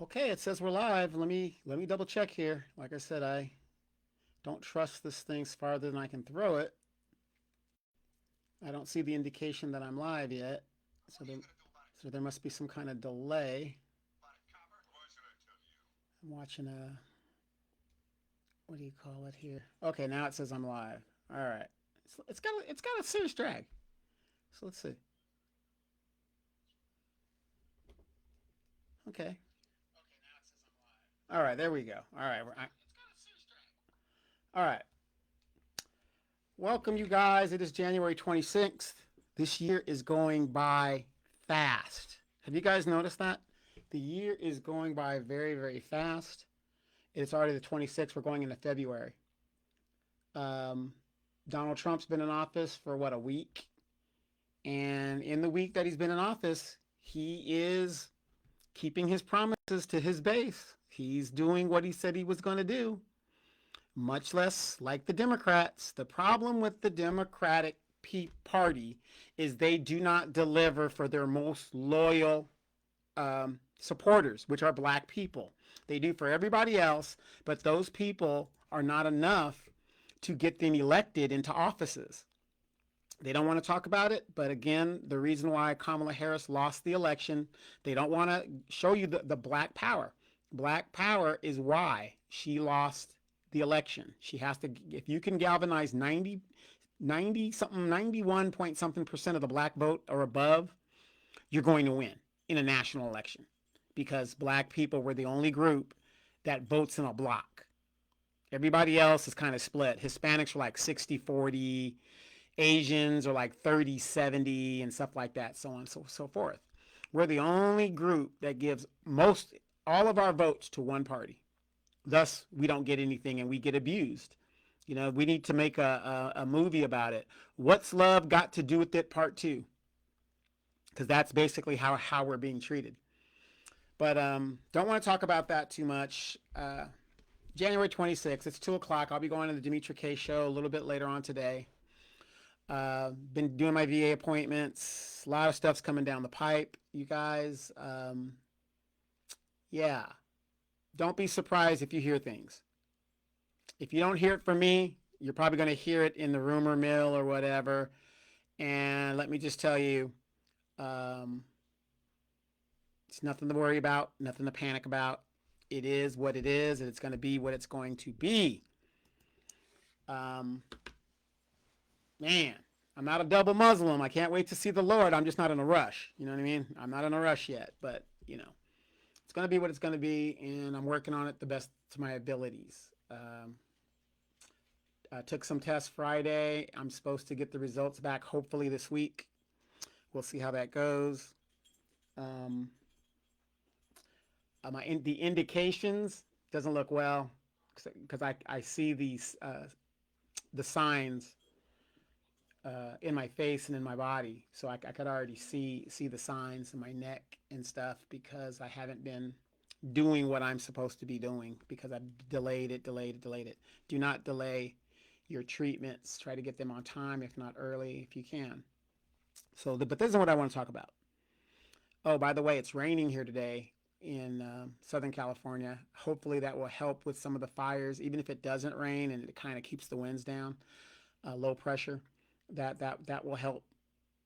Okay, it says we're live. Let me double check here. Like I said, I don't trust this thing farther than I can throw it. I don't see the indication that I'm live yet. So there, so there must be some kind of delay. I'm watching a, what do you call it here? Okay, now it says I'm live. All right. It's got a serious drag. So let's see. Okay. All right, there we go. All right, all right. Welcome, you guys. It is January 26th. This year is going by fast. Have you guys noticed that? The year is going by very, very fast. It's already the 26th. We're going into February. Um, Donald Trump's been in office for what, a week? And in the week that he's been in office, he is keeping his promises to his base. He's doing what he said he was going to do, much less like the Democrats. The problem with the Democratic Party is they do not deliver for their most loyal supporters, which are black people. They do for everybody else, but those people are not enough to get them elected into offices. They don't want to talk about it, but again, the reason why Kamala Harris lost the election, they don't want to show you the black power. Black power is why she lost the election. She has to, if you can galvanize 90 something, 91 point something percent of the black vote or above, you're going to win in a national election because black people were the only group that votes in a block. Everybody else is kind of split. Hispanics are like 60-40, Asians are like 30-70 and stuff like that, so on and so forth. We're the only group that gives all of our votes to one party. Thus, we don't get anything and we get abused. You know, we need to make a movie about it. What's Love Got to Do with It Part 2? Because that's basically how we're being treated. But don't want to talk about that too much. January 26th, it's 2 o'clock. I'll be going to the Demetra K show a little bit later on today. Been doing my VA appointments. A lot of stuff's coming down the pipe, you guys. Yeah. Don't be surprised if you hear things. If you don't hear it from me, you're probably going to hear it in the rumor mill or whatever. And let me just tell you, it's nothing to worry about, nothing to panic about. It is what it is, and it's going to be what it's going to be. Man, I'm not a double Muslim. I can't wait to see the Lord. I'm just not in a rush. You know what I mean? I'm not in a rush yet, but, you know, it's going to be what it's going to be, and I'm working on it the best to my abilities. I took some tests Friday. I'm supposed to get the results back hopefully this week. We'll see how that goes. The indications doesn't look well because I see these the signs in my face and in my body, so I could already see the signs in my neck and stuff because I haven't been doing what I'm supposed to be doing because I've delayed it. Do not delay your treatments. Try to get them on time, if not early, if you can. So, but this is what I want to talk about. Oh, by the way, it's raining here today in Southern California. Hopefully that will help with some of the fires, even if it doesn't rain and it kind of keeps the winds down, low pressure. That will help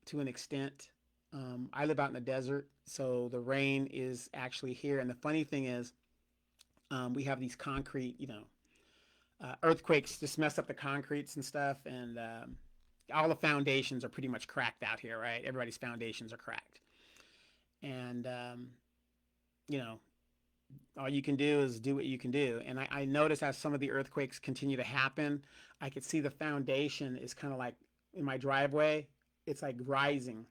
to an extent. I live out in the desert, so the rain is actually here. And the funny thing is, we have these concrete, earthquakes just mess up the concretes and stuff, and all the foundations are pretty much cracked out here, right? Everybody's foundations are cracked. And, all you can do is do what you can do. And I notice as some of the earthquakes continue to happen, I could see the foundation is kind of like in my driveway, it's like rising.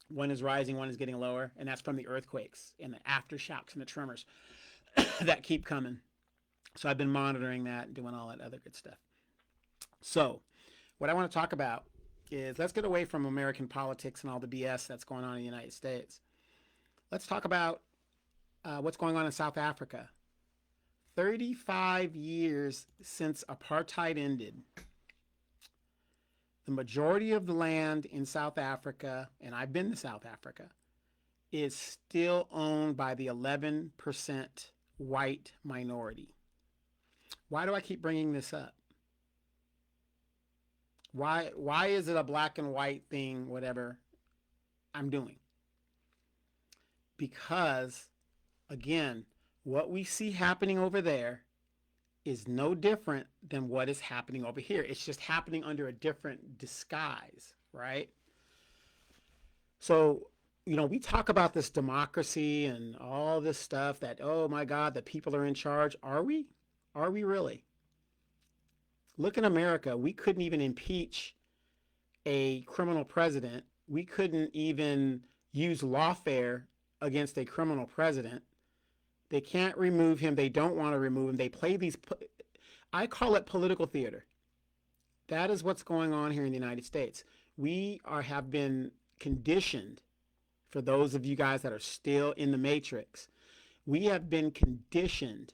One is rising, one is getting lower, and that's from the earthquakes and the aftershocks and the tremors that keep coming. So I've been monitoring that and doing all that other good stuff. So what I want to talk about is let's get away from American politics and all the BS that's going on in the United States. Let's talk about what's going on in South Africa. 35 years since apartheid ended. The majority of the land in South Africa, and I've been to South Africa, is still owned by the 11% white minority. Why do I keep bringing this up? Why is it a black and white thing, whatever I'm doing? Because, again, what we see happening over there is no different than what is happening over here. It's just happening under a different disguise, right? So, we talk about this democracy and all this stuff that, oh my God, the people are in charge. Are we? Are we really? Look in America. We couldn't even impeach a criminal president. We couldn't even use lawfare against a criminal president. They can't remove him. They don't want to remove him. They play these, I call it political theater. That is what's going on here in the United States. We have been conditioned, for those of you guys that are still in the matrix, we have been conditioned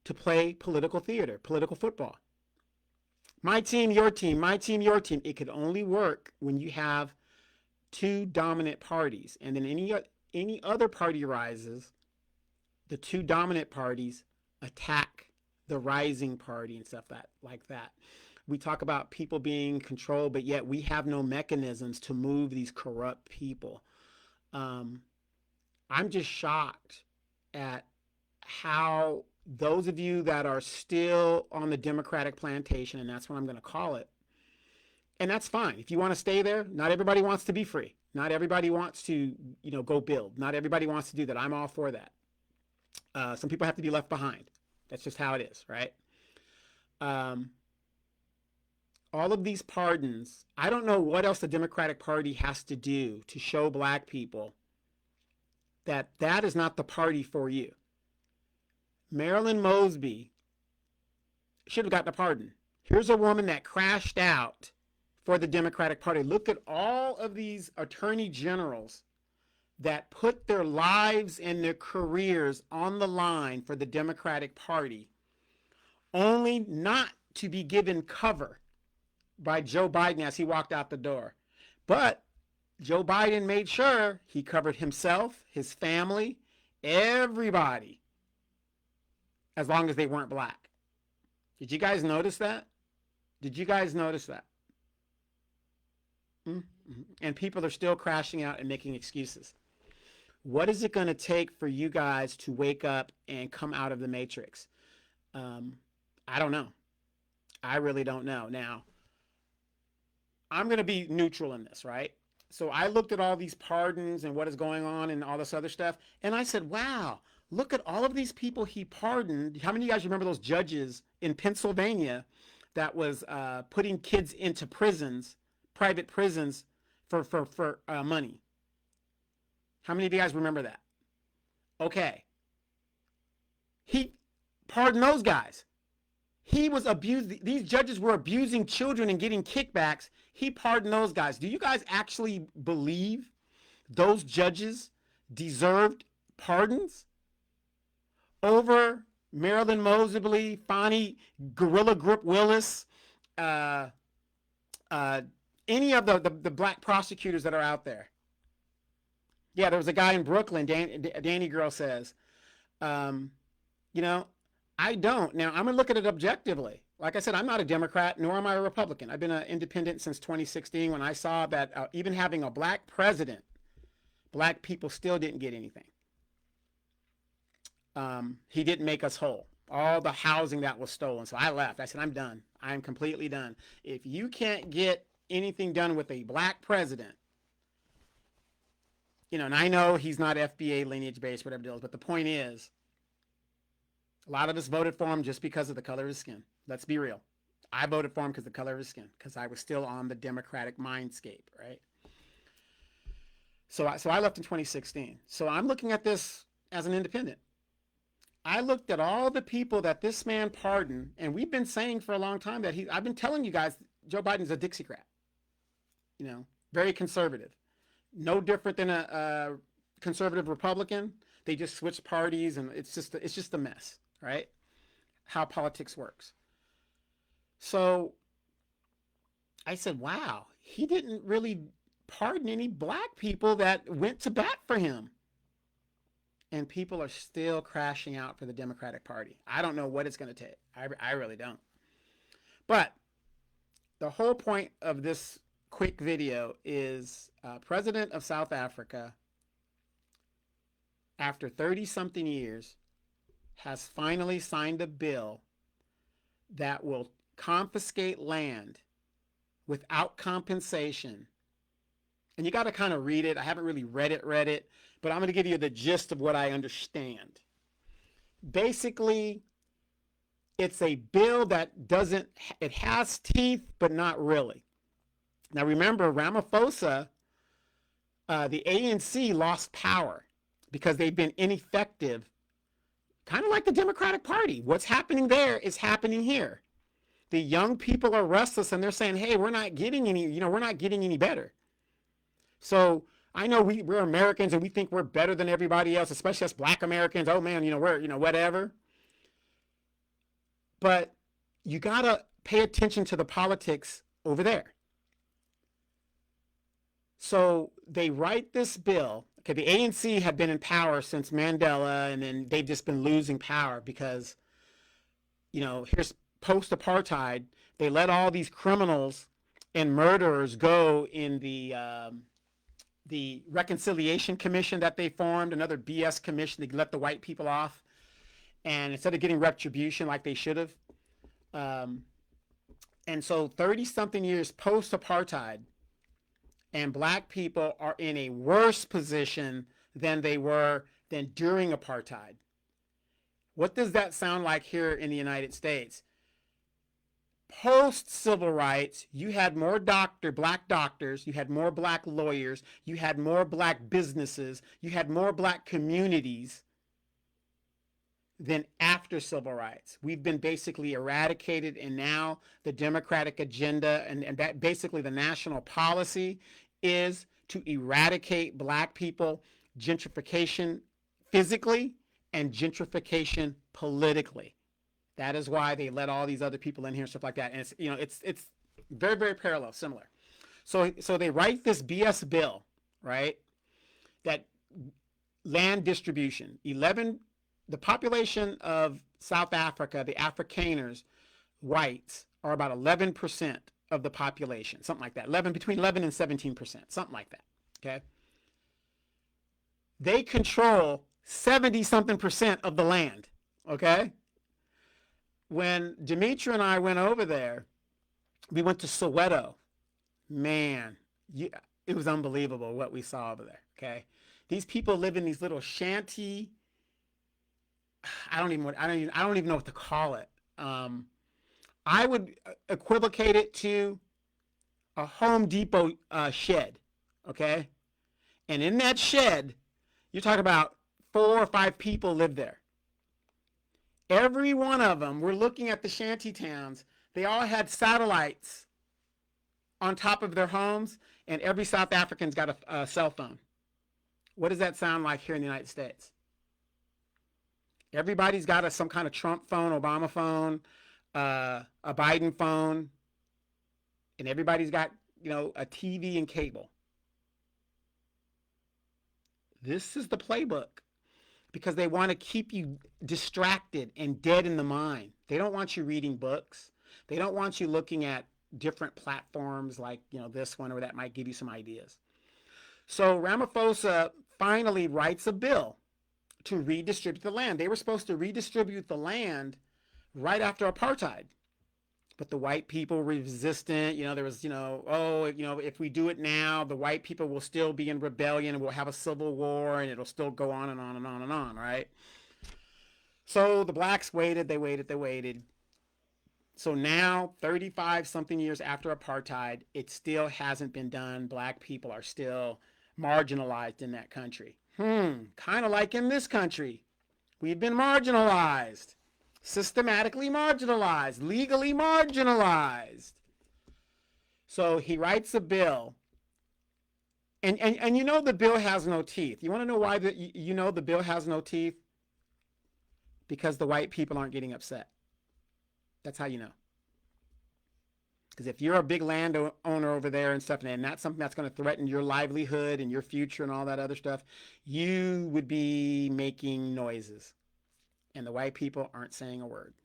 to play political theater, political football. My team, your team, my team, your team. It could only work when you have two dominant parties. And then any other party rises, the two dominant parties attack the rising party and stuff like that. We talk about people being controlled, but yet we have no mechanisms to move these corrupt people. I'm just shocked at how those of you that are still on the Democratic plantation, and that's what I'm going to call it, and that's fine. If you want to stay there, not everybody wants to be free. Not everybody wants to, go build. Not everybody wants to do that. I'm all for that. Some people have to be left behind. That's just how it is, right? All of these pardons, I don't know what else the Democratic Party has to do to show black people that that is not the party for you. Marilyn Mosby should have gotten a pardon. Here's a woman that crashed out for the Democratic Party. Look at all of these attorney generals that put their lives and their careers on the line for the Democratic Party, only not to be given cover by Joe Biden as he walked out the door. But Joe Biden made sure he covered himself, his family, everybody, as long as they weren't black. Did you guys notice that? Did you guys notice that? Mm-hmm. And people are still crashing out and making excuses. What is it going to take for you guys to wake up and come out of the matrix? I don't know. I really don't know. Now, I'm going to be neutral in this, right? So I looked at all these pardons and what is going on and all this other stuff, and I said, wow, look at all of these people he pardoned. How many of you guys remember those judges in Pennsylvania that was putting kids into prisons, private prisons, for money? How many of you guys remember that? Okay. He pardoned those guys. He was abused. These judges were abusing children and getting kickbacks. He pardoned those guys. Do you guys actually believe those judges deserved pardons over Marilyn Mosby, Fonnie, Gorilla Grip Willis, any of the black prosecutors that are out there? Yeah, there was a guy in Brooklyn, Danny Girl says, I don't. Now, I'm going to look at it objectively. Like I said, I'm not a Democrat, nor am I a Republican. I've been an independent since 2016 when I saw that even having a black president, black people still didn't get anything. He didn't make us whole. All the housing that was stolen. So I left. I said, I'm done. I'm completely done. If you can't get anything done with a black president, and I know he's not FBA lineage based, whatever it is, but the point is, a lot of us voted for him just because of the color of his skin. Let's be real. I voted for him because of the color of his skin, because I was still on the Democratic mindscape, right? So I left in 2016. So I'm looking at this as an independent. I looked at all the people that this man pardoned, and we've been saying for a long time that I've been telling you guys, Joe Biden's a Dixiecrat. Very conservative. No different than a conservative Republican. They just switch parties, and it's just a mess, right? How politics works. So I said, wow, he didn't really pardon any black people that went to bat for him. And people are still crashing out for the Democratic Party. I don't know what it's going to take. I really don't. But the whole point of this quick video is President of South Africa, after 30-something years, has finally signed a bill that will confiscate land without compensation. And you got to kind of read it. I haven't really read it, but I'm going to give you the gist of what I understand. Basically, it's a bill that doesn't, it has teeth, but not really. Now remember, Ramaphosa, the ANC lost power because they've been ineffective, kind of like the Democratic Party. What's happening there is happening here. The young people are restless and they're saying, hey, we're not getting any, we're not getting any better. So I know we're Americans and we think we're better than everybody else, especially us black Americans. Oh man, we're, whatever. But you got to pay attention to the politics over there. So they write this bill. Okay, the ANC have been in power since Mandela, and then they've just been losing power because, here's post-apartheid. They let all these criminals and murderers go in the Reconciliation Commission that they formed, another BS commission. They let the white people off. And instead of getting retribution like they should have. And so 30-something years post-apartheid, and black people are in a worse position than they were during apartheid. What does that sound like here in the United States? Post-civil rights, you had more black doctors, you had more black lawyers, you had more black businesses, you had more black communities than after civil rights. We've been basically eradicated, and now the Democratic agenda and that basically the national policy is to eradicate black people, gentrification physically and gentrification politically. That is why they let all these other people in here and stuff like that. And it's very, very parallel, similar. So they write this BS bill, right? That land distribution, the population of South Africa, the Afrikaners, whites, are about 11% of the population, something like that. Between 11 and 17%, something like that, okay? They control 70-something% of the land, okay? When Demetra and I went over there, we went to Soweto. Man, it was unbelievable what we saw over there, okay? These people live in these little shanty, I don't even know what to call it. I would equivocate it to a Home Depot shed, okay? And in that shed, you're talking about 4 or 5 people live there. Every one of them, we're looking at the shanty towns, they all had satellites on top of their homes, and every South African's got a cell phone. What does that sound like here in the United States? Everybody's got some kind of Trump phone, Obama phone, a Biden phone, and everybody's got, a TV and cable. This is the playbook because they want to keep you distracted and dead in the mind. They don't want you reading books. They don't want you looking at different platforms like, this one or that might give you some ideas. So Ramaphosa finally writes a bill to redistribute the land. They were supposed to redistribute the land right after apartheid. But the white people were resistant. There was, if we do it now, the white people will still be in rebellion and we'll have a civil war and it'll still go on and on and on and on, right? So the blacks waited, they waited. So now, 35-something years after apartheid, it still hasn't been done. Black people are still marginalized in that country. Kind of like in this country. We've been marginalized. Systematically marginalized, legally marginalized. So he writes a bill, and the bill has no teeth. You want to know why the bill has no teeth? Because the white people aren't getting upset. That's how you know. Because if you're a big landowner over there and stuff, and that's something that's going to threaten your livelihood and your future and all that other stuff, you would be making noises. And the white people aren't saying a word.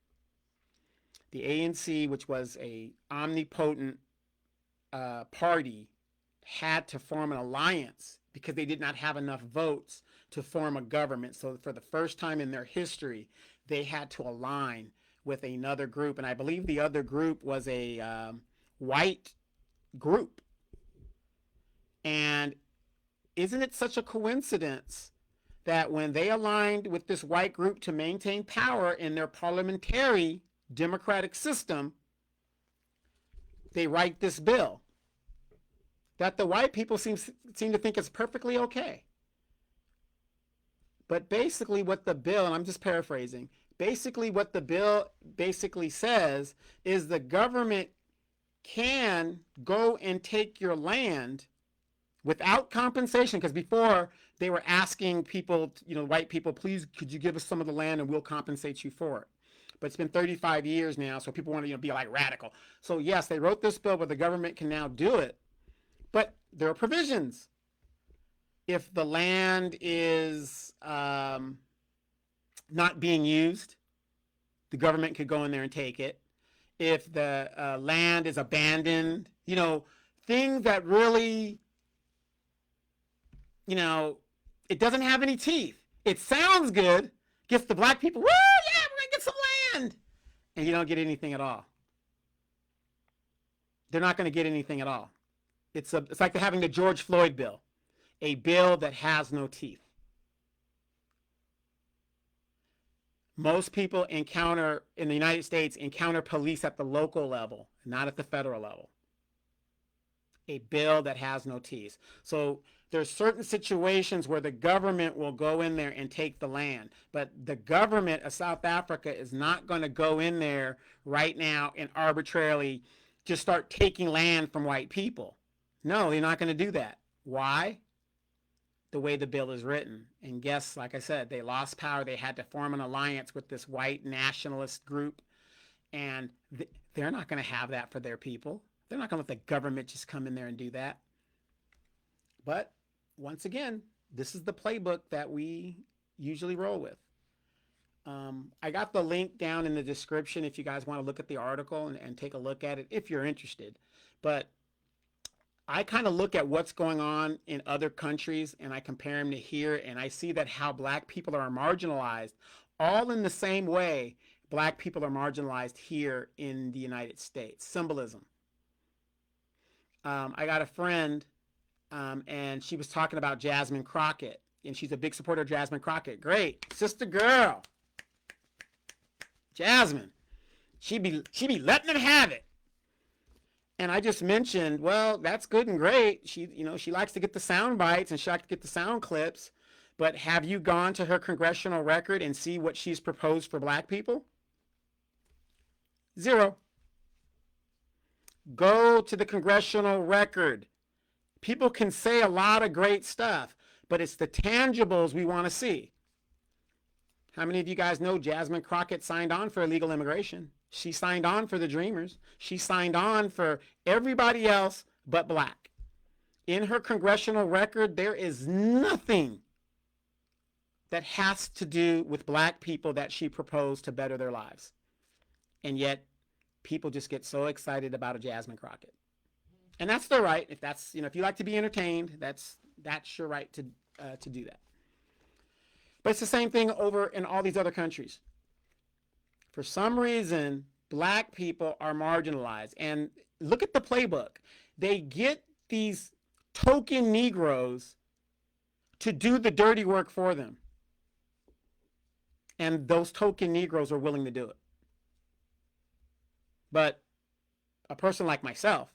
The ANC, which was a omnipotent party, had to form an alliance because they did not have enough votes to form a government. So for the first time in their history, they had to align with another group. And I believe the other group was a white group. And isn't it such a coincidence that when they aligned with this white group to maintain power in their parliamentary democratic system, they write this bill that the white people seem to think is perfectly okay. But basically what the bill, and I'm just paraphrasing, basically what the bill basically says is the government can go and take your land without compensation, because before they were asking people, white people, please could you give us some of the land and we'll compensate you for it. But it's been 35 years now, so people want to be like radical. So yes, they wrote this bill where the government can now do it, but there are provisions. If the land is not being used, the government could go in there and take it. If the land is abandoned, things that really, it doesn't have any teeth. It sounds good, gets the black people, woo, yeah, we're going to get some land. And you don't get anything at all. They're not going to get anything at all. It's like having the George Floyd bill, a bill that has no teeth. Most people in the United States encounter police at the local level, not at the federal level. A bill that has no teeth. So there's certain situations where the government will go in there and take the land, but the government of South Africa is not going to go in there right now and arbitrarily just start taking land from white people. No, they're not going to do that. Why? The way the bill is written. And guess, like I said, they lost power. They had to form an alliance with this white nationalist group, and they're not going to have that for their people. They're not going to let the government just come in there and do that. But once again, this is the playbook that we usually roll with. I got the link down in the description if you guys want to look at the article and take a look at it if you're interested. But I kind of look at what's going on in other countries and I compare them to here, and I see that how black people are marginalized all in the same way black people are marginalized here in the United States. Symbolism. I got a friend and she was talking about Jasmine Crockett, and she's a big supporter of Jasmine Crockett. Great. Sister girl. Jasmine. She be letting them have it. And I just mentioned, well, that's good and great. She likes to get the sound bites and she likes to get the sound clips. But have you gone to her congressional record and see what she's proposed for black people? Zero. Go to the congressional record. People can say a lot of great stuff, but it's the tangibles we want to see. How many of you guys know Jasmine Crockett signed on for illegal immigration? She signed on for the Dreamers. She signed on for everybody else but black. In her congressional record, there is nothing that has to do with black people that she proposed to better their lives. And yet, people just get so excited about a Jasmine Crockett. And that's their right. If that's, if you like to be entertained, that's your right to do that. But it's the same thing over in all these other countries. For some reason, black people are marginalized. And look at the playbook. They get these token Negroes to do the dirty work for them. And those token Negroes are willing to do it. But a person like myself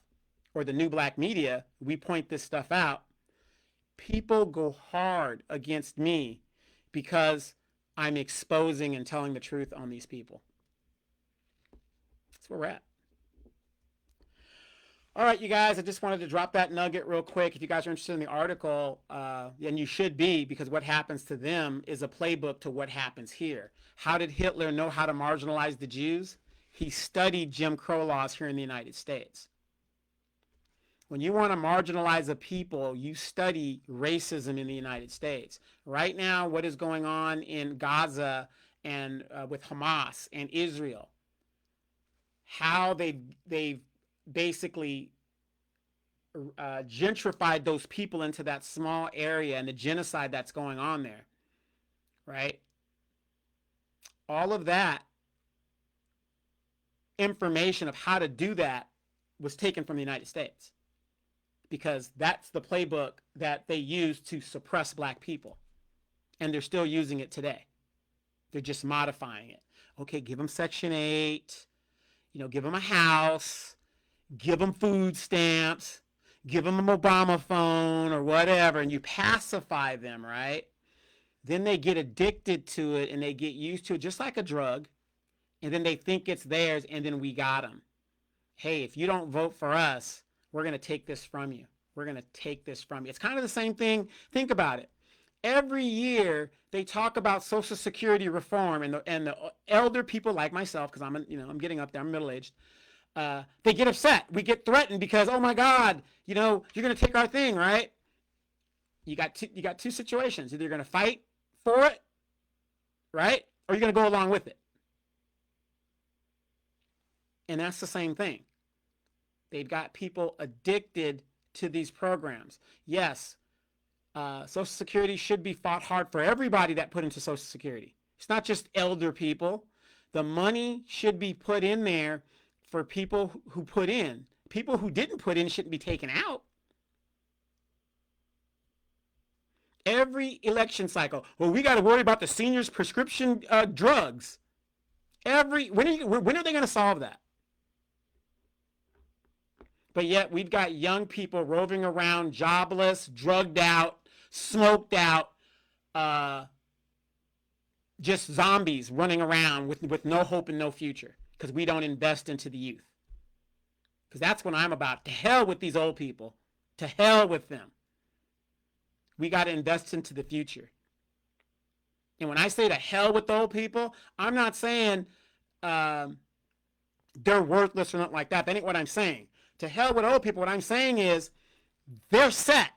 or the new black media, we point this stuff out. People go hard against me because I'm exposing and telling the truth on these people. That's where we're at. All right, you guys, I just wanted to drop that nugget real quick. If you guys are interested in the article, and you should be, because what happens to them is a playbook to what happens here. How did Hitler know how to marginalize the Jews? he studied Jim Crow laws here in the United States. When you want to marginalize a people, you study racism in the United States. Right now, what is going on in Gaza and with Hamas and Israel, how they've basically gentrified those people into that small area and the genocide that's going on there, right? All of that information of how to do that was taken from the United States, because that's the playbook that they use to suppress black people, and they're still using it today. They're just modifying it. Okay, give them Section 8, give them a house, give them food stamps, give them an Obama phone or whatever, and you pacify them, right? Then they get addicted to it and they get used to it just like a drug, and then they think it's theirs, and then we got them. Hey, if you don't vote for us, we're going to take this from you. We're going to take this from you. It's kind of the same thing. Think about it. Every year they talk about Social Security reform, and the elder people like myself, because I'm getting up there, I'm middle-aged. They get upset. We get threatened because, oh my God, you're going to take our thing, right? You got two situations. Either you're going to fight for it, right, or you're going to go along with it. And that's the same thing. They've got people addicted to these programs. Yes, Social Security should be fought hard for everybody that put into Social Security. It's not just elder people. The money should be put in there for people who put in. People who didn't put in shouldn't be taken out. Every election cycle, well, we got to worry about the seniors' prescription drugs. When are they going to solve that? But yet we've got young people roving around, jobless, drugged out, smoked out, just zombies running around with no hope and no future, because we don't invest into the youth. Because that's what I'm about. To hell with these old people. To hell with them. We got to invest into the future. And when I say to hell with the old people, I'm not saying they're worthless or nothing like that. That ain't what I'm saying. To hell with old people, what I'm saying is they're set.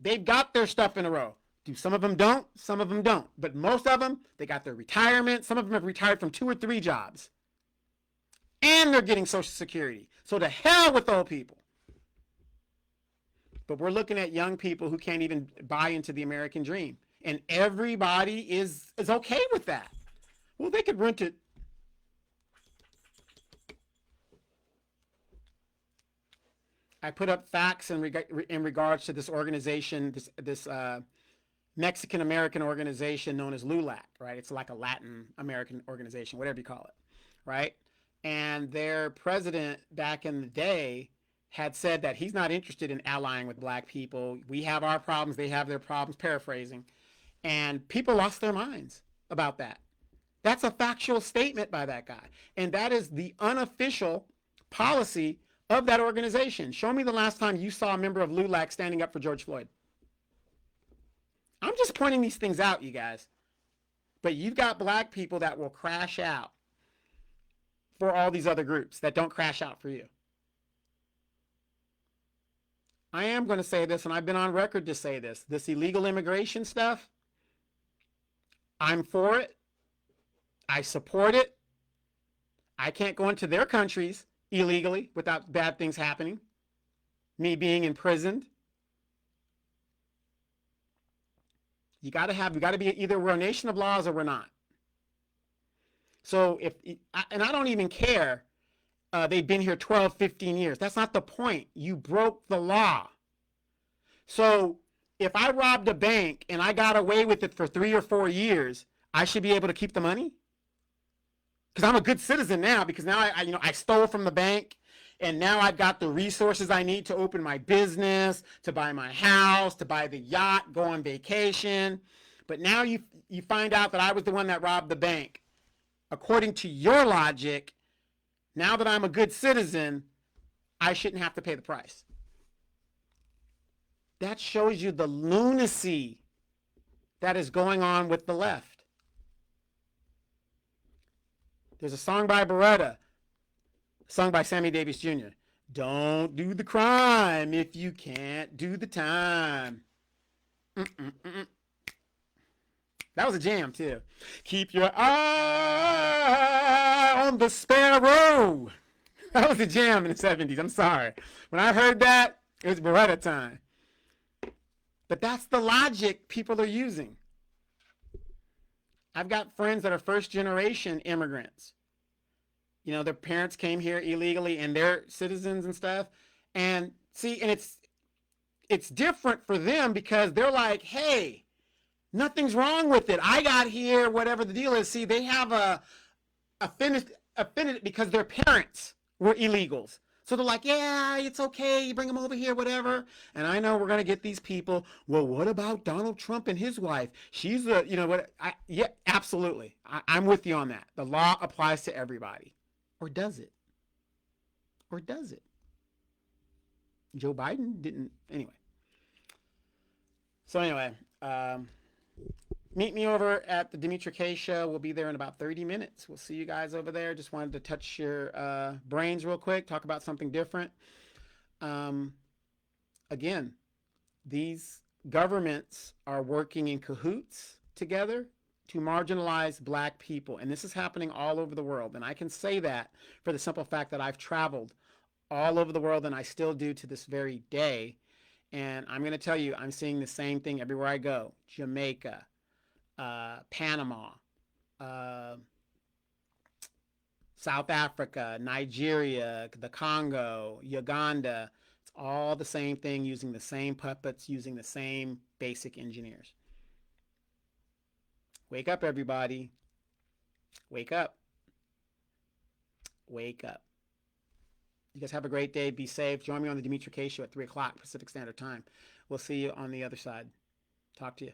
They've got their stuff in a row. Do some of them don't? Some of them don't. But most of them, they got their retirement. Some of them have retired from 2 or 3 jobs. And they're getting Social Security. So to hell with old people. But we're looking at young people who can't even buy into the American dream. And everybody is okay with that. Well, they could rent it. I put up facts in regards to this organization, this Mexican-American organization known as LULAC, right? It's like a Latin American organization, whatever you call it, right? And their president back in the day had said that he's not interested in allying with black people. We have our problems, they have their problems, paraphrasing. And people lost their minds about that. That's a factual statement by that guy. And that is the unofficial policy of that organization. Show me the last time you saw a member of LULAC standing up for George Floyd. I'm just pointing these things out, you guys. But you've got black people that will crash out for all these other groups that don't crash out for you. I am going to say this, and I've been on record to say this. This illegal immigration stuff, I'm for it. I support it. I can't go into their countries illegally without bad things happening. Me being imprisoned. We got to be either we're a nation of laws or we're not. So and I don't even care. They've been here 12, 15 years. That's not the point. You broke the law. So if I robbed a bank and I got away with it for 3 or 4 years, I should be able to keep the money? Because I'm a good citizen now, because now I stole from the bank, and now I've got the resources I need to open my business, to buy my house, to buy the yacht, go on vacation. But now you find out that I was the one that robbed the bank. According to your logic, now that I'm a good citizen, I shouldn't have to pay the price. That shows you the lunacy that is going on with the left. There's a song by Beretta, sung by Sammy Davis Jr. Don't do the crime if you can't do the time. Mm-mm-mm. That was a jam, too. Keep your eye on the sparrow. That was a jam in the 70s. I'm sorry. When I heard that, it was Beretta time. But that's the logic people are using. I've got friends that are first generation immigrants. You know, their parents came here illegally and they're citizens and stuff. And see, and it's different for them because they're like, hey, nothing's wrong with it. I got here, whatever the deal is. See, they have a affinity because their parents were illegals. So they're like, yeah, it's okay. You bring them over here, whatever. And I know we're going to get these people. Well, what about Donald Trump and his wife? She's a, you know what? Yeah, absolutely. I'm with you on that. The law applies to everybody. Or does it? Or does it? Joe Biden didn't. Anyway. So anyway, meet me over at the Dimitri K Show. We'll be there in about 30 minutes. We'll see you guys over there. Just wanted to touch your brains real quick, talk about something different. Again, these governments are working in cahoots together to marginalize black people. And this is happening all over the world. And I can say that for the simple fact that I've traveled all over the world, and I still do to this very day. And I'm going to tell you, I'm seeing the same thing everywhere I go. Jamaica, Panama, South Africa, Nigeria, the Congo, Uganda. It's all the same thing, using the same puppets, using the same basic engineers. Wake up, everybody. Wake up. Wake up. You guys have a great day. Be safe. Join me on the Dimitri K Show at 3 o'clock Pacific Standard Time. We'll see you on the other side. Talk to you.